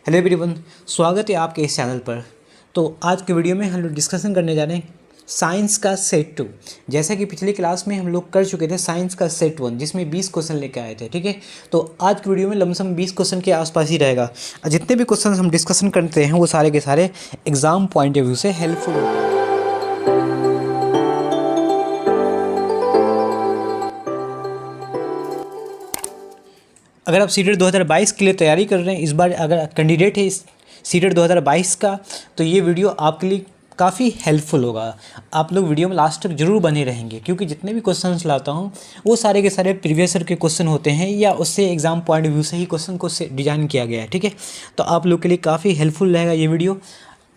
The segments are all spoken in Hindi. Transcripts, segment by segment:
हेलो एवरीवन, स्वागत है आपके इस चैनल पर। तो आज के वीडियो में हम लोग डिस्कशन करने जा रहे हैं साइंस का सेट 2। जैसा कि पिछली क्लास में हम लोग कर चुके थे साइंस का सेट 1, जिसमें 20 क्वेश्चन लेके आए थे। ठीक है, तो आज की वीडियो में लमसम 20 क्वेश्चन के आसपास ही रहेगा। जितने भी क्वेश्चन हम डिस्कशन करते हैं वो सारे के सारे एग्जाम पॉइंट ऑफ व्यू से हेल्पफुल होते हैं। अगर आप सीटेट 2022 के लिए तैयारी कर रहे हैं, इस बार अगर कैंडिडेट है इस सीटेट 2022 का, तो ये वीडियो आपके लिए काफ़ी हेल्पफुल होगा। आप लोग वीडियो में लास्ट तक जरूर बने रहेंगे, क्योंकि जितने भी क्वेश्चन लाता हूँ वो सारे के सारे प्रीवियस ईयर के क्वेश्चन होते हैं, या उससे एग्जाम पॉइंट ऑफ व्यू से ही क्वेश्चन को डिजाइन किया गया है। ठीक है, तो आप लोग के लिए काफ़ी हेल्पफुल रहेगा ये वीडियो।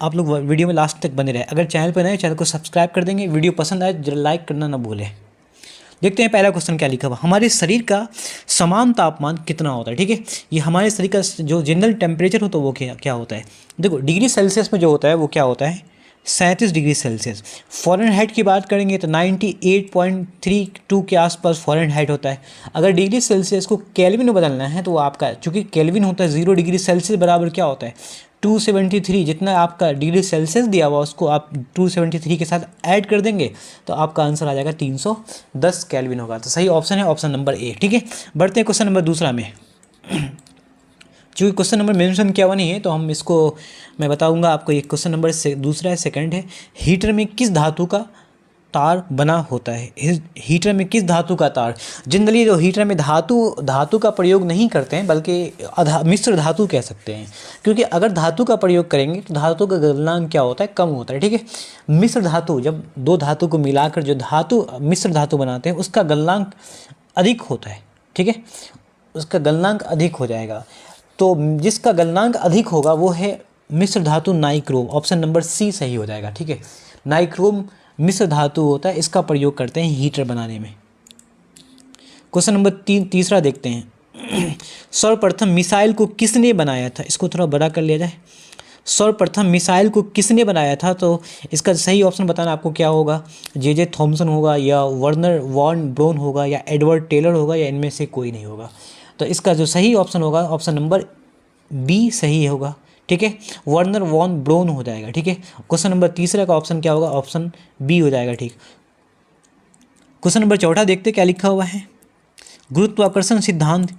आप लोग वीडियो में लास्ट तक बने रहे। अगर चैनल पर नए, चैनल को सब्सक्राइब कर देंगे। वीडियो पसंद आए जरा लाइक करना ना भूलें। देखते हैं पहला क्वेश्चन क्या लिखा हुआ। हमारे शरीर का समान तापमान कितना होता है। ठीक है, ये हमारे शरीर का जो जनरल टेम्परेचर होता है वो क्या होता है। देखो, डिग्री सेल्सियस में जो होता है वो क्या होता है, 37 डिग्री सेल्सियस। फ़ारेनहाइट की बात करेंगे तो 98.32 के आसपास फ़ारेनहाइट होता है। अगर डिग्री सेल्सियस को केल्विन में बदलना है तो वो आपका, चूँकि केल्विन होता है 0 डिग्री सेल्सियस बराबर क्या होता है 273। जितना आपका डिग्री सेल्सियस दिया हुआ उसको आप 273 के साथ ऐड कर देंगे तो आपका आंसर आ जाएगा 310 केल्विन होगा। तो सही ऑप्शन है ऑप्शन नंबर ए। ठीक है, बढ़ते हैं क्वेश्चन नंबर दूसरा में। चूँकि क्वेश्चन नंबर मेंशन किया हुआ नहीं है तो हम इसको मैं बताऊंगा आपको। ये क्वेश्चन नंबर दूसरा है, सेकंड है। हीटर में किस धातु का तार बना होता है। हीटर में किस धातु का तार। जनरली जो हीटर में धातु का प्रयोग नहीं करते हैं, बल्कि मिश्र धातु कह सकते हैं, क्योंकि अगर धातु का प्रयोग करेंगे तो धातु का गलनांक क्या होता है, कम होता है। ठीक है, मिश्र धातु, जब दो धातु को मिलाकर जो धातु मिश्र धातु बनाते हैं उसका गलनांक अधिक होता है। ठीक है, उसका गलनांक अधिक हो जाएगा। तो जिसका गलनांक अधिक होगा वो है मिश्र धातु नाइक्रोम। ऑप्शन नंबर सी सही हो जाएगा। ठीक है, नाइक्रोम मिश्र धातु होता है, इसका प्रयोग करते हैं हीटर बनाने में। क्वेश्चन नंबर तीसरा देखते हैं। सर्वप्रथम मिसाइल को किसने बनाया था। इसको थोड़ा बड़ा कर लिया जाए। सर्वप्रथम मिसाइल को किसने बनाया था, तो इसका सही ऑप्शन बताना आपको क्या होगा। जे थॉमसन होगा, या वर्नर वॉन ब्राउन होगा, या एडवर्ड टेलर होगा, या इनमें से कोई नहीं होगा। तो इसका जो सही ऑप्शन होगा ऑप्शन नंबर बी सही होगा। ठीक है, वर्नर वॉन ब्राउन हो जाएगा। ठीक है, क्वेश्चन नंबर तीसरा का ऑप्शन क्या होगा, ऑप्शन बी हो जाएगा। ठीक, क्वेश्चन नंबर चौथा देखते क्या लिखा हुआ है। गुरुत्वाकर्षण सिद्धांत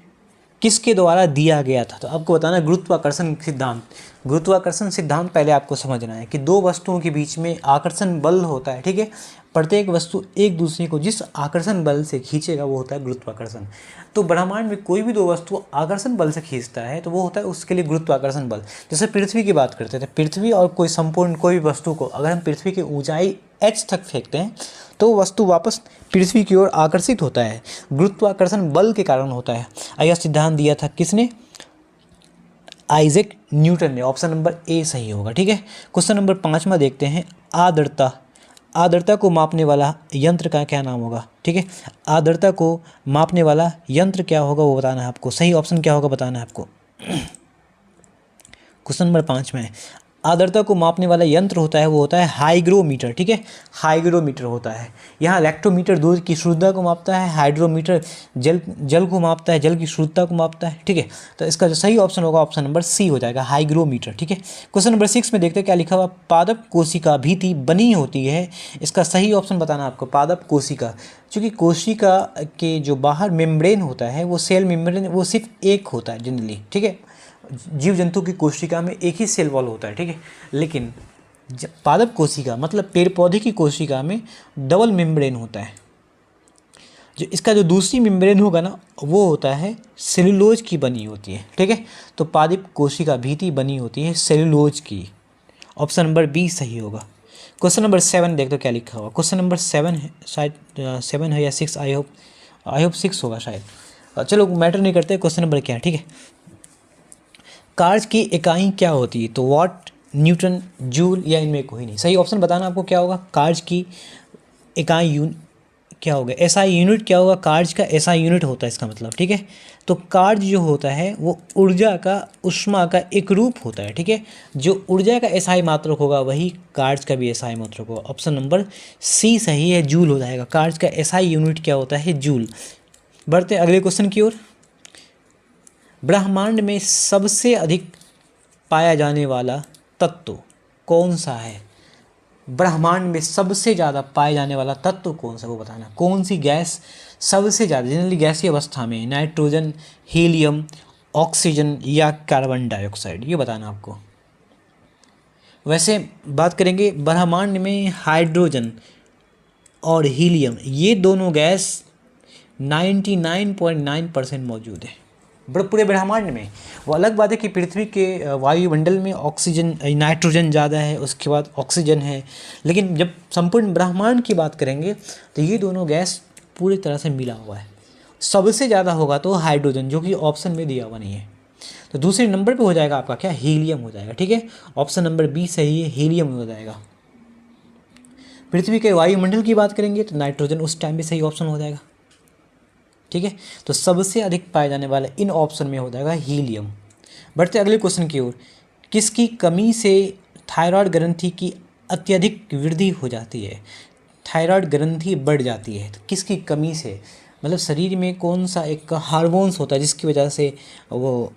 किसके द्वारा दिया गया था। तो आपको बताना है गुरुत्वाकर्षण सिद्धांत। गुरुत्वाकर्षण सिद्धांत पहले आपको समझना है कि दो वस्तुओं के बीच में आकर्षण बल होता है। ठीक है, प्रत्येक वस्तु एक दूसरे को जिस आकर्षण बल से खींचेगा वो होता है गुरुत्वाकर्षण। तो ब्रह्मांड में कोई भी दो वस्तु आकर्षण बल से खींचता है तो वो होता है उसके लिए गुरुत्वाकर्षण बल। जैसे पृथ्वी की बात करते थे, पृथ्वी और कोई संपूर्ण कोई भी वस्तु को अगर हम पृथ्वी की ऊंचाई h तक फेंकते हैं तो वस्तु वापस पृथ्वी की ओर आकर्षित होता है, गुरुत्वाकर्षण बल के कारण होता है। यह सिद्धांत दिया था किसने, आइजैक न्यूटन ने। ऑप्शन नंबर ए सही होगा। ठीक है, क्वेश्चन नंबर 5वां देखते हैं। आर्द्रता, आर्द्रता को मापने वाला यंत्र का क्या नाम होगा। ठीक है, आर्द्रता को मापने वाला यंत्र क्या होगा वो बताना है आपको। सही ऑप्शन क्या होगा बताना है आपको। क्वेश्चन नंबर 5 में आर्द्रता को मापने वाला यंत्र होता है वो होता है हाइग्रोमीटर। ठीक है, हाइग्रोमीटर होता है। यहाँ लैक्टोमीटर दूध की शुद्धता को मापता है, हाइड्रोमीटर जल को मापता है, जल की शुद्धता को मापता है। ठीक है, तो इसका जो सही ऑप्शन होगा ऑप्शन नंबर सी हो जाएगा, हाइग्रोमीटर। ठीक है, क्वेश्चन नंबर 6 में देखते हैं क्या लिखा हुआ। पादप कोशिका भित्ति बनी होती है, इसका सही ऑप्शन बताना आपको। पादप कोशिका, चूँकि कोशिका के जो बाहर मेम्ब्रेन होता है वो सेल मेम्ब्रेन वो सिर्फ एक होता है जनरली। ठीक है, जीव जंतु की कोशिका में एक ही सेल वॉल होता है। ठीक है, लेकिन पादप कोशिका मतलब पेड़ पौधे की कोशिका में डबल मेम्ब्रेन होता है। जो इसका जो दूसरी मेम्ब्रेन होगा ना वो होता है सेलुलोज की बनी होती है। ठीक है, तो पादप कोशिका भित्ति बनी होती है सेलुलोज की। ऑप्शन नंबर बी सही होगा। क्वेश्चन नंबर 7 देख दो क्या लिखा हुआ। क्वेश्चन नंबर 7 है, शायद 7 है या 6, आई होप 6 होगा शायद। चलो मैटर नहीं करते, क्वेश्चन नंबर क्या है। ठीक है, कार्य की इकाई क्या होती है, तो वाट, न्यूटन, जूल, या इनमें कोई नहीं। सही ऑप्शन बताना आपको क्या होगा। कार्य की इकाई क्या होगा, एसआई यूनिट क्या होगा। कार्य का एसआई यूनिट होता है इसका मतलब। ठीक है, तो कार्य जो होता है वो ऊर्जा का उष्मा का एक रूप होता है। ठीक है, जो ऊर्जा का एसआई मात्रक होगा वही कार्य का भी एसआई मात्रक होगा। ऑप्शन नंबर सी सही है, जूल हो जाएगा। कार्य का एसआई यूनिट क्या होता है, जूल। बढ़ते अगले क्वेश्चन की ओर। ब्रह्मांड में सबसे अधिक पाया जाने वाला तत्व कौन सा है? ब्रह्मांड में सबसे ज़्यादा पाए जाने वाला तत्व कौन सा, वो बताना। कौन सी गैस सबसे ज़्यादा जनरली गैसीय अवस्था में, नाइट्रोजन, हीलियम, ऑक्सीजन या कार्बन डाइऑक्साइड, ये बताना आपको। वैसे बात करेंगे ब्रह्मांड में हाइड्रोजन और हीलियम ये दोनों गैस 99.9% मौजूद है पूरे ब्रह्मांड में। वो अलग बात है कि पृथ्वी के वायुमंडल में ऑक्सीजन, नाइट्रोजन ज़्यादा है, उसके बाद ऑक्सीजन है, लेकिन जब संपूर्ण ब्रह्मांड की बात करेंगे तो ये दोनों गैस पूरी तरह से मिला हुआ है। सबसे ज़्यादा होगा तो हाइड्रोजन, जो कि ऑप्शन में दिया हुआ नहीं है। तो दूसरे नंबर पे हो जाएगा आपका क्या, हीलियम हो जाएगा। ठीक है, ऑप्शन नंबर बी सही है, हीलियम हो जाएगा। पृथ्वी के वायुमंडल की बात करेंगे तो नाइट्रोजन उस टाइम भी सही ऑप्शन हो जाएगा। ठीक है, तो सबसे अधिक पाए जाने वाला इन ऑप्शन में हो जाएगा हीलियम। बढ़ते अगले क्वेश्चन की ओर। किसकी कमी से थायराइड ग्रंथि की अत्यधिक वृद्धि हो जाती है? थायराइड ग्रंथि बढ़ जाती है तो किसकी कमी से, मतलब शरीर में कौन सा एक हार्मोन्स होता है जिसकी वजह से, वो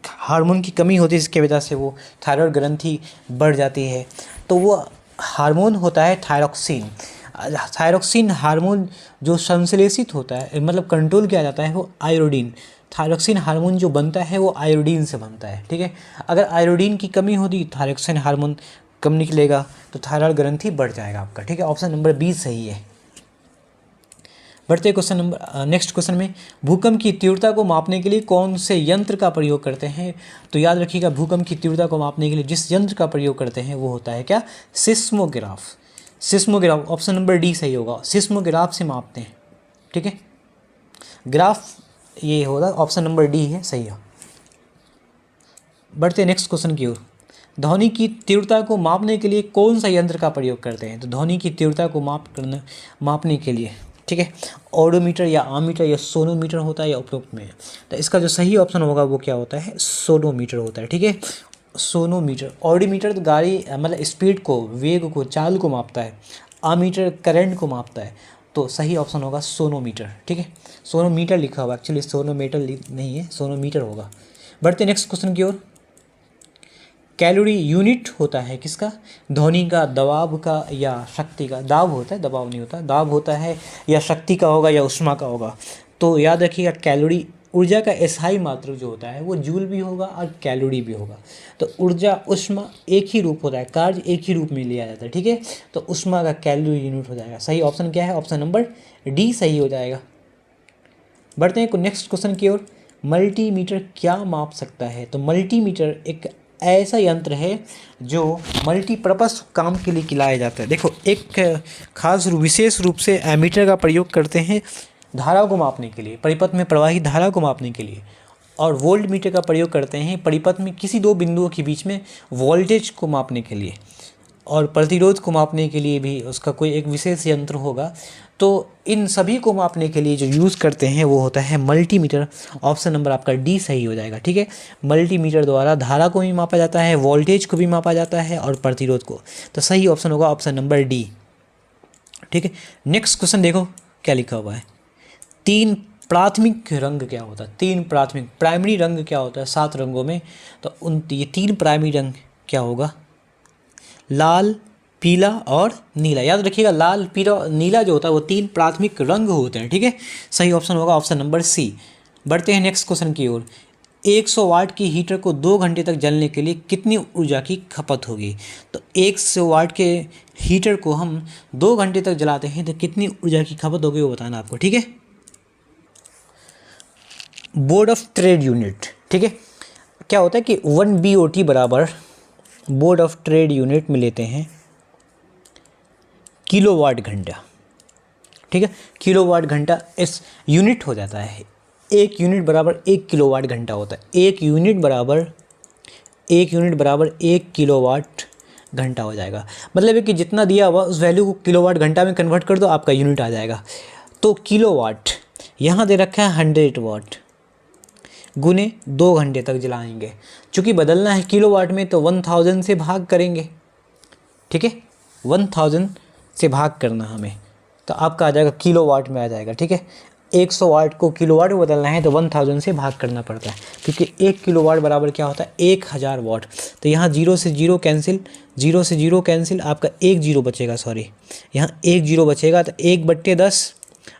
हार्मोन की कमी होती है जिसकी वजह से वो थायराइड ग्रंथि बढ़ जाती है? तो वो हार्मोन होता है थायरोक्सिन। थायरोक्सिन हार्मोन जो संश्लेषित होता है, मतलब कंट्रोल किया जाता है, वो आयोडीन। थायरोक्सिन हार्मोन जो बनता है वो आयोडीन से बनता है। ठीक है, अगर आयोडीन की कमी होती, थायरोक्सिन हार्मोन कम निकलेगा तो थायराइड ग्रंथि बढ़ जाएगा आपका। ठीक है, ऑप्शन नंबर बी सही है। बढ़ते क्वेश्चन नंबर नेक्स्ट क्वेश्चन में। भूकंप की तीव्रता को मापने के लिए कौन से यंत्र का प्रयोग करते हैं? तो याद रखिएगा, भूकंप की तीव्रता को मापने के लिए जिस यंत्र का प्रयोग करते हैं वो होता है क्या, seismograph. Seismograph, option number D सही होगा। सिस्मोग्राफ से मापते हैं। ठीक है, ग्राफ ये होगा, ऑप्शन नंबर डी है, सही है। बढ़ते नेक्स्ट क्वेश्चन की ओर। ध्वनि की तीव्रता को मापने के लिए कौन सा यंत्र का प्रयोग करते हैं? तो ध्वनि की तीव्रता को मापने के लिए, ठीक है, ऑडोमीटर या आमीटर या सोनोमीटर होता है या उपरोक्त में। तो इसका जो सही ऑप्शन होगा वो क्या होता है, सोनोमीटर होता है। ठीक है, सोनोमीटर। ऑडोमीटर तो गाड़ी मतलब स्पीड को, वेग को, चाल को मापता है। आमीटर करंट को मापता है। तो सही ऑप्शन होगा सोनोमीटर। ठीक है, सोनोमीटर लिखा हुआ, एक्चुअली सोनोमीटर नहीं है, सोनोमीटर होगा। बढ़ते नेक्स्ट क्वेश्चन की ओर। कैलोरी यूनिट होता है किसका, ध्वनि का, दबाव का या शक्ति का? दाब होता है, दबाव नहीं होता, दाब होता है, या शक्ति का होगा या उष्मा का होगा? तो याद रखिएगा, कैलोरी ऊर्जा का एसआई मात्रक जो होता है वो जूल भी होगा और कैलोरी भी होगा। तो ऊर्जा उष्मा एक ही रूप होता है, कार्य एक ही रूप में लिया जाता है। ठीक है, तो उष्मा का कैलोरी यूनिट हो जाएगा। सही ऑप्शन क्या है, ऑप्शन नंबर डी सही हो जाएगा। बढ़ते हैं नेक्स्ट क्वेश्चन की ओर। मल्टीमीटर क्या माप सकता है? तो मल्टीमीटर एक ऐसा यंत्र है जो मल्टीपर्पस काम के लिए लाया जाता है। देखो, एक खास विशेष रूप से एमीटर का प्रयोग करते हैं धारा को मापने के लिए, परिपथ में प्रवाही धारा को मापने के लिए, और वोल्ट मीटर का प्रयोग करते हैं परिपथ में किसी दो बिंदुओं के बीच में वोल्टेज को मापने के लिए, और प्रतिरोध को मापने के लिए भी उसका कोई एक विशेष यंत्र होगा। तो इन सभी को मापने के लिए जो यूज़ करते हैं वो होता है मल्टीमीटर। ऑप्शन नंबर आपका डी सही हो जाएगा। ठीक है, मल्टीमीटर द्वारा धारा को भी मापा जाता है, वोल्टेज को भी मापा जाता है और प्रतिरोध को। तो सही ऑप्शन होगा ऑप्शन नंबर डी। ठीक है, नेक्स्ट क्वेश्चन देखो क्या लिखा हुआ है। तीन प्राथमिक रंग क्या होता है? तीन प्राथमिक, प्राइमरी रंग क्या होता है 7 रंगों में? तो ये 3 प्राइमरी रंग क्या होगा, लाल, पीला और नीला। याद रखिएगा, लाल, पीला, नीला जो होता है वो 3 प्राथमिक रंग होते हैं। ठीक है, सही ऑप्शन होगा ऑप्शन नंबर सी। बढ़ते हैं नेक्स्ट क्वेश्चन की ओर। 100 वाट की हीटर को 2 घंटे तक जलने के लिए कितनी ऊर्जा की खपत होगी? तो 100 वाट के हीटर को हम 2 घंटे तक जलाते हैं तो कितनी ऊर्जा की खपत होगी वो बताना आपको। ठीक है, बोर्ड ऑफ ट्रेड यूनिट। ठीक है, क्या होता है कि 1 BOT बराबर बोर्ड ऑफ ट्रेड यूनिट में लेते हैं किलोवाट घंटा। ठीक है, किलोवाट घंटा इस यूनिट हो जाता है। 1 यूनिट बराबर 1 किलोवाट घंटा होता है। 1 यूनिट बराबर 1 किलोवाट घंटा हो जाएगा। मतलब है कि जितना दिया हुआ उस वैल्यू को किलोवाट घंटा में कन्वर्ट कर दो, आपका यूनिट आ जाएगा। तो किलोवाट यहाँ दे रखा है 100 वाट गुने 2 घंटे तक जलाएंगे। चूँकि बदलना है किलोवाट में तो 1000 से भाग करेंगे। ठीक है, 1000 से भाग करना हमें, तो आपका आ जाएगा किलोवाट में आ जाएगा। ठीक है, 100 वाट को किलोवाट में बदलना है तो 1000 से भाग करना पड़ता है, क्योंकि 1 किलोवाट बराबर क्या होता है 1000 वाट। तो यहाँ 0 से 0 कैंसिल, 0 से 0 कैंसिल, आपका 1 0 बचेगा, सॉरी यहाँ 1 0 बचेगा, तो 1/10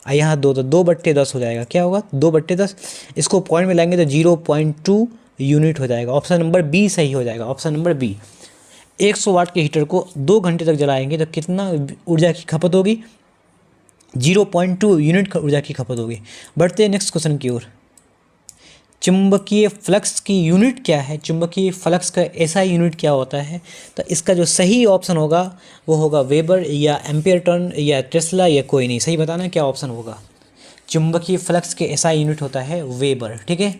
और यहाँ 2, तो 2/10 हो जाएगा। क्या होगा 2/10, इसको पॉइंट में लाएंगे तो 0.2 यूनिट हो जाएगा। ऑप्शन नंबर बी सही हो जाएगा, ऑप्शन नंबर बी। 100 वाट के हीटर को 2 घंटे तक जलाएंगे तो कितना ऊर्जा की खपत होगी, 0.2 यूनिट का ऊर्जा की खपत होगी। बढ़ते हैं नेक्स्ट क्वेश्चन की ओर। चुंबकीय फ्लक्स की यूनिट क्या है, चुंबकीय फ्लक्स का ऐसा यूनिट क्या होता है? तो इसका जो सही ऑप्शन होगा वो होगा वेबर या एम्पियर टर्न या टेस्ला या कोई नहीं। सही बताना क्या ऑप्शन होगा। चुंबकीय फ्लक्स के ऐसा यूनिट होता है वेबर, ठीक है,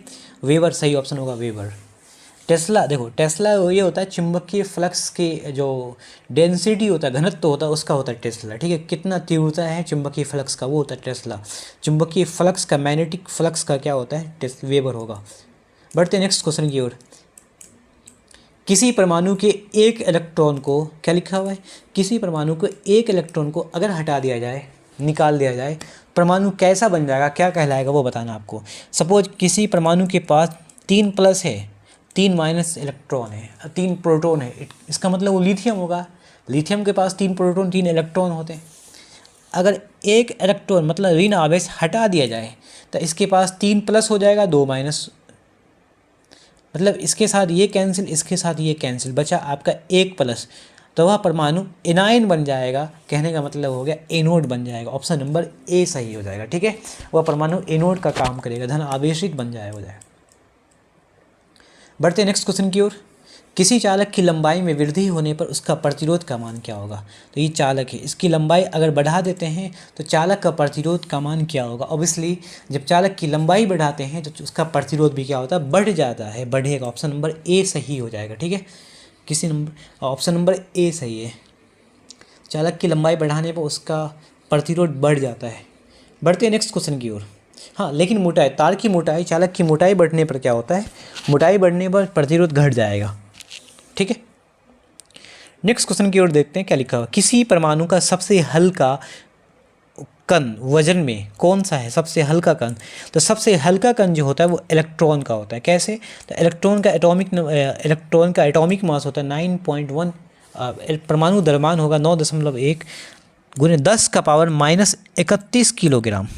वेबर सही ऑप्शन होगा, वेबर। टेस्ला, देखो टेस्ला ये होता है चुंबकीय फ्लक्स की जो डेंसिटी होता है, घनत्व होता है, उसका होता है टेस्ला, ठीक है, कितना तीव्रता है चुंबकीय फ्लक्स का वो होता है टेस्ला। चुंबकीय फ्लक्स का, मैग्नेटिक फ्लक्स का क्या होता है वेबर होगा। बढ़ते हैं नेक्स्ट क्वेश्चन की ओर। किसी परमाणु के एक इलेक्ट्रॉन को, क्या लिखा हुआ है, किसी परमाणु को एक इलेक्ट्रॉन को अगर हटा दिया जाए, निकाल दिया जाए, परमाणु कैसा बन जाएगा, क्या कहलाएगा वो बताना आपको। सपोज किसी परमाणु के पास 3 प्लस है, 3 माइनस इलेक्ट्रॉन है, 3 प्रोटॉन है, इसका मतलब वो लिथियम होगा। लिथियम के पास 3 प्रोटॉन 3 इलेक्ट्रॉन होते हैं। अगर एक इलेक्ट्रॉन मतलब ऋण आवेश हटा दिया जाए तो इसके पास 3 प्लस हो जाएगा, 2 माइनस, मतलब इसके साथ ये कैंसिल, इसके साथ ये कैंसिल, बचा आपका 1 प्लस, तो वह परमाणु एनायन बन जाएगा। कहने का मतलब हो गया एनोड बन जाएगा। ऑप्शन नंबर ए सही हो जाएगा, ठीक है, वह परमाणु एनोड का काम करेगा, धन आवेशित बन जाएगा, हो जाएगा। बढ़ते नेक्स्ट क्वेश्चन की ओर। किसी चालक की लंबाई में वृद्धि होने पर उसका प्रतिरोध का मान क्या होगा? तो ये चालक है, इसकी लंबाई अगर बढ़ा देते हैं तो चालक का प्रतिरोध का मान क्या होगा? ऑब्वियसली जब चालक की लंबाई बढ़ाते हैं तो उसका प्रतिरोध भी क्या होता है, बढ़ जाता है, बढ़ेगा। ऑप्शन नंबर ए सही हो जाएगा, ठीक है, किसी नंबर ऑप्शन नंबर ए सही है। चालक की लंबाई बढ़ाने पर उसका प्रतिरोध बढ़ जाता है। बढ़ते हैं नेक्स्ट क्वेश्चन की ओर। हाँ, लेकिन मोटाई, तार की मोटाई, चालक की मोटाई बढ़ने पर क्या होता है, मोटाई बढ़ने पर प्रतिरोध घट जाएगा, ठीक है। नेक्स्ट क्वेश्चन की ओर देखते हैं क्या लिखा हुआ। किसी परमाणु का सबसे हल्का कण वजन में कौन सा है, सबसे हल्का कण? तो सबसे हल्का कण जो होता है वो इलेक्ट्रॉन का होता है। कैसे? तो इलेक्ट्रॉन का एटॉमिक मास होता है 9.1, परमाणु द्रव्यमान होगा 9.1 गुने 10 का पावर -31 किलोग्राम,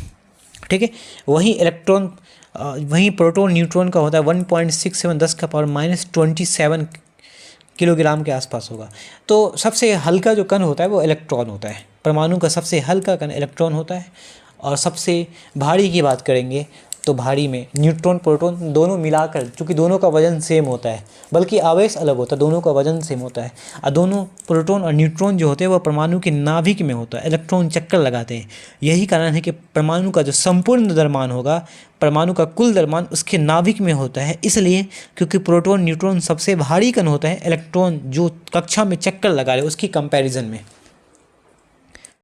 ठीक है। वहीं प्रोटॉन न्यूट्रॉन का होता है 1.67, 10 का पावर -27 किलोग्राम के आसपास होगा। तो सबसे हल्का जो कण होता है वो इलेक्ट्रॉन होता है। परमाणु का सबसे हल्का कण इलेक्ट्रॉन होता है। और सबसे भारी की बात करेंगे तो भारी में न्यूट्रॉन प्रोटॉन दोनों मिलाकर, चूँकि दोनों का वजन सेम होता है, बल्कि आवेश अलग होता है, दोनों का वजन सेम होता है, और दोनों प्रोटॉन और न्यूट्रॉन जो होते हैं वह परमाणु के नाभिक में होता है, इलेक्ट्रॉन चक्कर लगाते हैं। यही कारण है कि परमाणु का जो संपूर्ण द्रव्यमान होगा, परमाणु का कुल द्रव्यमान उसके नाभिक में होता है। इसलिए क्योंकि प्रोटॉन न्यूट्रॉन सबसे भारी कण होता है, इलेक्ट्रॉन जो कक्षा में चक्कर लगा रहे उसकी कंपैरिजन में।